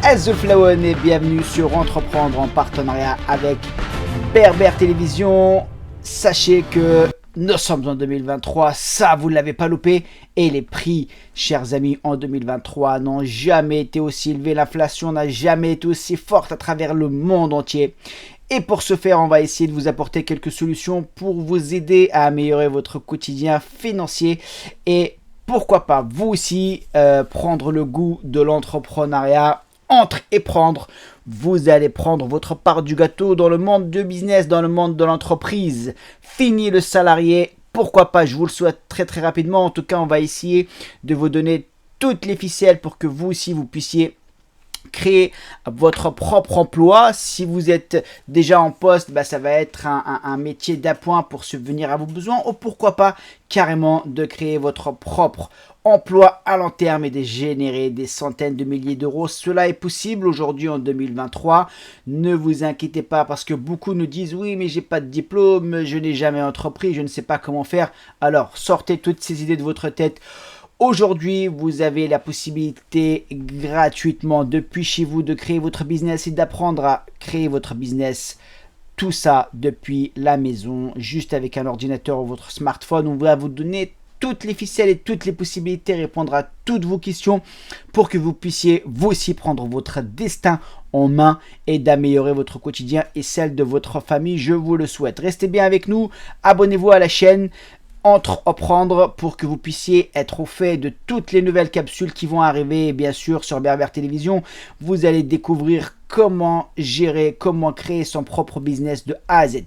Azulflawen et bienvenue sur Entreprendre en partenariat avec Berbère Télévision. Sachez que nous sommes en 2023, ça vous ne l'avez pas loupé. Et les prix, chers amis, en 2023 n'ont jamais été aussi élevés. L'inflation n'a jamais été aussi forte à travers le monde entier. Et pour ce faire, on va essayer de vous apporter quelques solutions pour vous aider à améliorer votre quotidien financier. Et pourquoi pas vous aussi prendre le goût de l'entrepreneuriat. Entre et prendre, vous allez prendre votre part du gâteau dans le monde du business, dans le monde de l'entreprise. Fini le salarié, pourquoi pas, je vous le souhaite très rapidement. En tout cas, on va essayer de vous donner toutes les ficelles pour que vous aussi vous puissiez créer votre propre emploi. Si vous êtes déjà en poste, ça va être un métier d'appoint pour subvenir à vos besoins, ou pourquoi pas carrément de créer votre propre emploi à long terme et de générer des centaines de milliers d'euros. Cela est possible aujourd'hui en 2023. Ne vous inquiétez pas parce que beaucoup nous disent oui mais j'ai pas de diplôme, je n'ai jamais entrepris, je ne sais pas comment faire. Alors sortez toutes ces idées de votre tête. Aujourd'hui, vous avez la possibilité gratuitement depuis chez vous de créer votre business et d'apprendre à créer votre business. Tout ça depuis la maison, juste avec un ordinateur ou votre smartphone. On va vous donner toutes les ficelles et toutes les possibilités, répondre à toutes vos questions pour que vous puissiez vous aussi prendre votre destin en main et d'améliorer votre quotidien et celle de votre famille. Je vous le souhaite. Restez bien avec nous, abonnez-vous à la chaîne Entreprendre pour que vous puissiez être au fait de toutes les nouvelles capsules qui vont arriver. Et bien sûr, sur Berbère Télévision, vous allez découvrir comment gérer, comment créer son propre business de A à Z.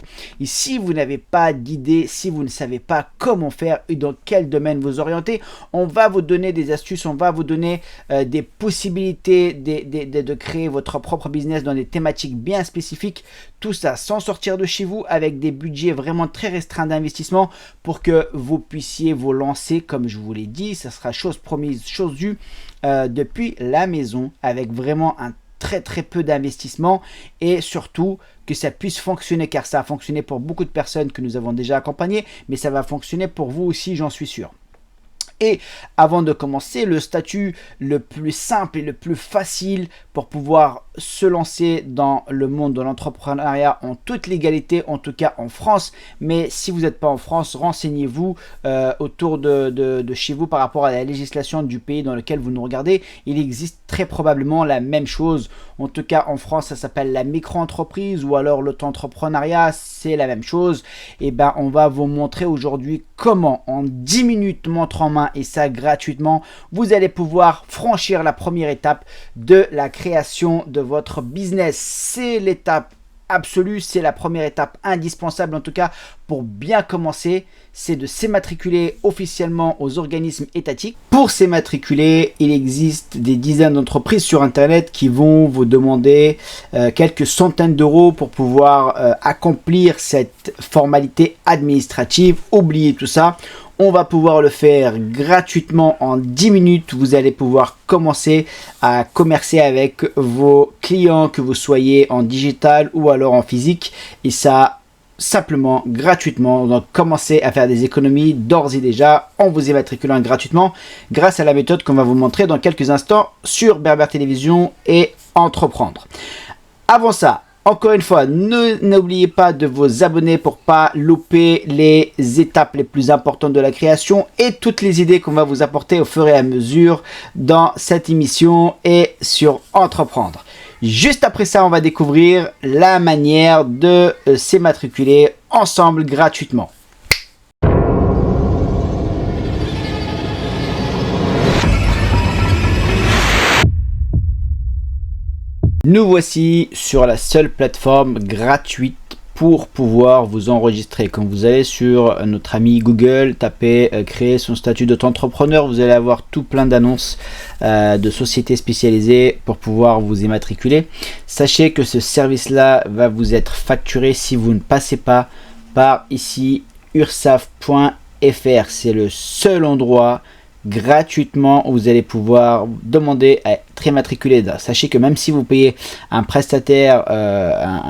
Et si vous n'avez pas d'idée, si vous ne savez pas comment faire et dans quel domaine vous orienter, on va vous donner des astuces, on va vous donner des possibilités de créer votre propre business dans des thématiques bien spécifiques. Tout ça sans sortir de chez vous, avec des budgets vraiment très restreints d'investissement pour que vous puissiez vous lancer, comme je vous l'ai dit, ça sera chose promise, chose due, depuis la maison, avec vraiment un très peu d'investissement et surtout que ça puisse fonctionner, car ça a fonctionné pour beaucoup de personnes que nous avons déjà accompagnées, mais ça va fonctionner pour vous aussi, j'en suis sûr. Et avant de commencer, le statut le plus simple et le plus facile pour pouvoir se lancer dans le monde de l'entrepreneuriat en toute légalité, en tout cas en France. Mais si vous n'êtes pas en France, renseignez-vous autour de chez vous par rapport à la législation du pays dans lequel vous nous regardez. Il existe très probablement la même chose. En tout cas en France, ça s'appelle la micro-entreprise ou alors l'auto-entrepreneuriat, c'est la même chose. Et on va vous montrer aujourd'hui comment en 10 minutes montre en main, et ça gratuitement, vous allez pouvoir franchir la première étape de la création de votre business. C'est l'étape absolue, c'est la première étape indispensable en tout cas pour bien commencer, c'est de s'immatriculer officiellement aux organismes étatiques. Pour s'immatriculer, il existe des dizaines d'entreprises sur internet qui vont vous demander quelques centaines d'euros pour pouvoir accomplir cette formalité administrative. Oubliez tout ça. On va pouvoir le faire gratuitement en 10 minutes. Vous allez pouvoir commencer à commercer avec vos clients, que vous soyez en digital ou alors en physique. Et ça, simplement, gratuitement. Donc, commencez à faire des économies d'ores et déjà en vous immatriculant gratuitement grâce à la méthode qu'on va vous montrer dans quelques instants sur Berbère Télévision et Entreprendre. Avant ça, encore une fois, n'oubliez pas de vous abonner pour pas louper les étapes les plus importantes de la création et toutes les idées qu'on va vous apporter au fur et à mesure dans cette émission et sur Entreprendre. Juste après ça, on va découvrir la manière de s'immatriculer ensemble gratuitement. Nous voici sur la seule plateforme gratuite pour pouvoir vous enregistrer. Quand vous allez sur notre ami Google, tapez créer son statut d'auto-entrepreneur, vous allez avoir tout plein d'annonces de sociétés spécialisées pour pouvoir vous immatriculer. Sachez que ce service-là va vous être facturé si vous ne passez pas par ici ursaf.fr. C'est le seul endroit gratuitement où vous allez pouvoir demander à être immatriculé. Sachez que même si vous payez un prestataire,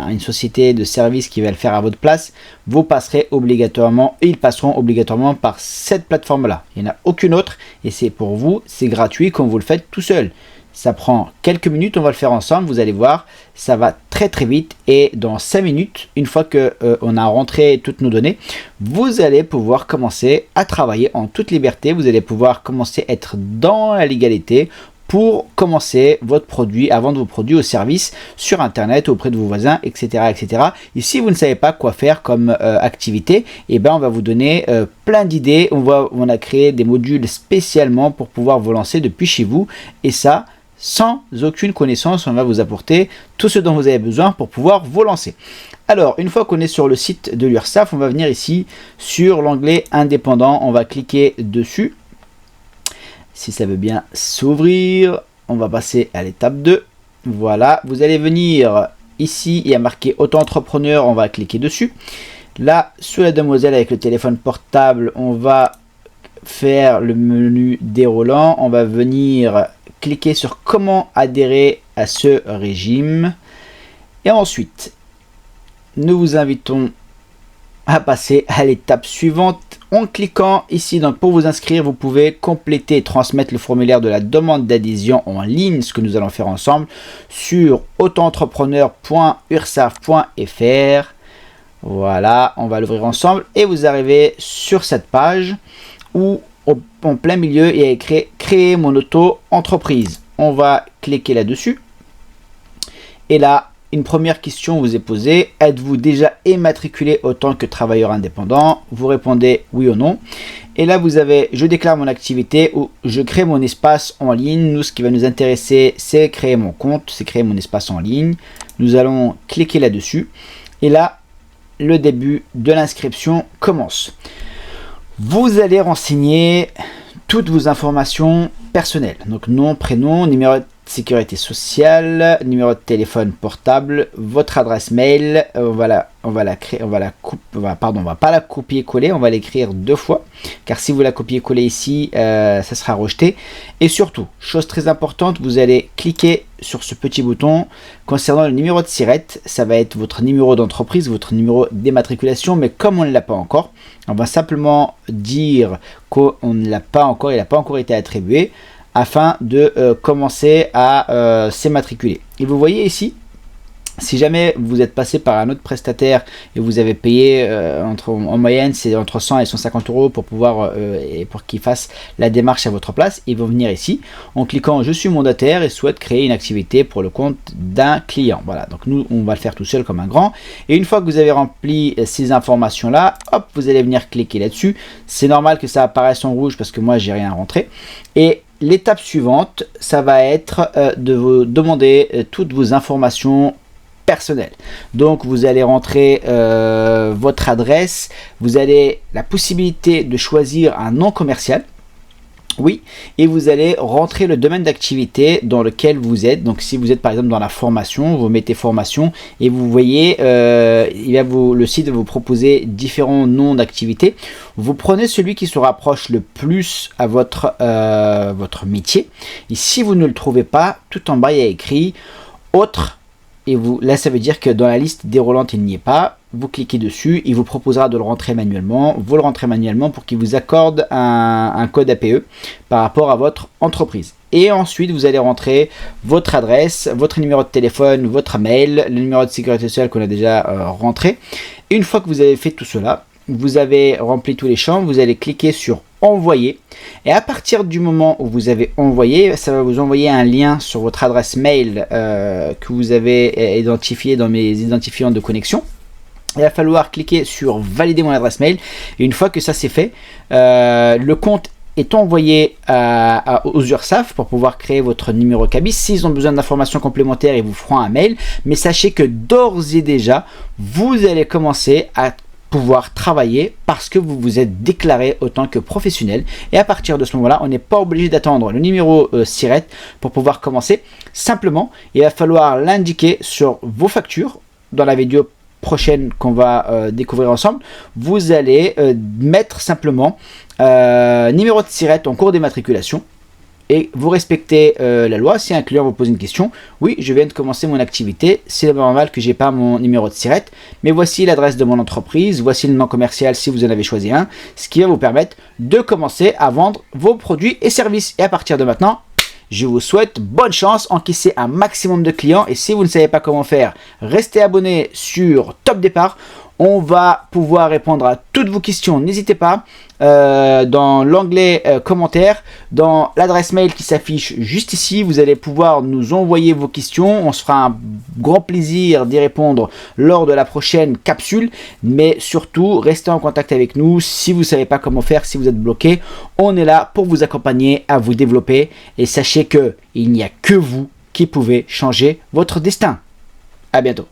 une société de service qui va le faire à votre place, vous passerez obligatoirement, ils passeront obligatoirement par cette plateforme là. Il n'y en a aucune autre et c'est pour vous, c'est gratuit comme vous le faites tout seul. Ça prend quelques minutes, on va le faire ensemble, vous allez voir, ça va très très vite et dans 5 minutes, une fois que on a rentré toutes nos données, vous allez pouvoir commencer à travailler en toute liberté, vous allez pouvoir commencer à être dans la légalité pour commencer votre produit, à vendre vos produits ou services sur internet auprès de vos voisins, etc. etc. Et si vous ne savez pas quoi faire comme activité, eh ben on va vous donner plein d'idées, on a créé des modules spécialement pour pouvoir vous lancer depuis chez vous et ça, sans aucune connaissance, on va vous apporter tout ce dont vous avez besoin pour pouvoir vous lancer. Alors, une fois qu'on est sur le site de l'URSSAF, on va venir ici sur l'onglet indépendant, on va cliquer dessus. Si ça veut bien s'ouvrir, on va passer à l'étape 2. Voilà, vous allez venir ici, il y a marqué auto-entrepreneur, on va cliquer dessus. Là, sous la demoiselle avec le téléphone portable, on va faire le menu déroulant, on va venir cliquez sur comment adhérer à ce régime et ensuite nous vous invitons à passer à l'étape suivante en cliquant ici. Donc pour vous inscrire, vous pouvez compléter et transmettre le formulaire de la demande d'adhésion en ligne, ce que nous allons faire ensemble sur autoentrepreneur.ursaf.fr. Voilà, on va l'ouvrir ensemble et vous arrivez sur cette page où en plein milieu, il y a écrit créer mon auto-entreprise. On va cliquer là-dessus. Et là, une première question vous est posée. Êtes-vous déjà immatriculé en tant que travailleur indépendant? Vous répondez oui ou non. Et là, vous avez je déclare mon activité ou je crée mon espace en ligne. Nous, ce qui va nous intéresser, c'est créer mon compte, c'est créer mon espace en ligne. Nous allons cliquer là-dessus. Et là, le début de l'inscription commence. Vous allez renseigner toutes vos informations personnelles, donc nom, prénom, numéro de sécurité sociale, numéro de téléphone portable, votre adresse mail. On va pas la copier-coller, on va l'écrire 2 fois, car si vous la copiez-coller ici, ça sera rejeté. Et surtout, chose très importante, vous allez cliquer sur ce petit bouton concernant le numéro de SIRET. Ça va être votre numéro d'entreprise, votre numéro d'immatriculation, mais comme on ne l'a pas encore, on va simplement dire qu'on ne l'a pas encore, il n'a pas encore été attribué, afin de commencer à s'immatriculer. Et vous voyez ici, si jamais vous êtes passé par un autre prestataire et vous avez payé en moyenne c'est entre 100 et 150 euros pour pouvoir pour qu'il fasse la démarche à votre place, ils vont venir ici en cliquant je suis mandataire et souhaite créer une activité pour le compte d'un client. Voilà, donc nous on va le faire tout seul comme un grand, et une fois que vous avez rempli ces informations là, hop, vous allez venir cliquer là-dessus. C'est normal que ça apparaisse en rouge parce que moi j'ai rien rentré. Et l'étape suivante, ça va être de vous demander toutes vos informations personnelles. Donc vous allez rentrer votre adresse, vous avez la possibilité de choisir un nom commercial. Oui, et vous allez rentrer le domaine d'activité dans lequel vous êtes. Donc si vous êtes par exemple dans la formation, vous mettez formation et vous voyez le site va vous proposer différents noms d'activité. Vous prenez celui qui se rapproche le plus à votre métier. Et si vous ne le trouvez pas, tout en bas il y a écrit autre. Et là ça veut dire que dans la liste déroulante il n'y est pas. Vous cliquez dessus, il vous proposera de le rentrer manuellement. Vous le rentrez manuellement pour qu'il vous accorde un code APE par rapport à votre entreprise. Et ensuite, vous allez rentrer votre adresse, votre numéro de téléphone, votre mail, le numéro de sécurité sociale qu'on a déjà rentré. Et une fois que vous avez fait tout cela, vous avez rempli tous les champs, vous allez cliquer sur envoyer. Et à partir du moment où vous avez envoyé, ça va vous envoyer un lien sur votre adresse mail que vous avez identifié dans mes identifiants de connexion. Il va falloir cliquer sur valider mon adresse mail. Et une fois que ça c'est fait, le compte est envoyé aux URSSAF pour pouvoir créer votre numéro cabis. S'ils ont besoin d'informations complémentaires, ils vous feront un mail. Mais sachez que d'ores et déjà, vous allez commencer à pouvoir travailler parce que vous vous êtes déclaré en tant que professionnel. Et à partir de ce moment-là, on n'est pas obligé d'attendre le numéro SIRET pour pouvoir commencer. Simplement, il va falloir l'indiquer sur vos factures dans la vidéo prochaine qu'on va découvrir ensemble. Vous allez mettre simplement numéro de SIRET en cours d'immatriculation et vous respectez la loi. Si un client vous pose une question, oui, je viens de commencer mon activité, c'est normal que j'ai pas mon numéro de SIRET, mais voici l'adresse de mon entreprise, voici le nom commercial si vous en avez choisi un, ce qui va vous permettre de commencer à vendre vos produits et services. Et à partir de maintenant, Je vous souhaite bonne chance, encaissez un maximum de clients et si vous ne savez pas comment faire, restez abonné sur Top Départ. On va pouvoir répondre à toutes vos questions. N'hésitez pas dans l'onglet commentaires, dans l'adresse mail qui s'affiche juste ici. Vous allez pouvoir nous envoyer vos questions. On se fera un grand plaisir d'y répondre lors de la prochaine capsule. Mais surtout, restez en contact avec nous. Si vous ne savez pas comment faire, si vous êtes bloqué, on est là pour vous accompagner à vous développer. Et sachez qu'il n'y a que vous qui pouvez changer votre destin. À bientôt.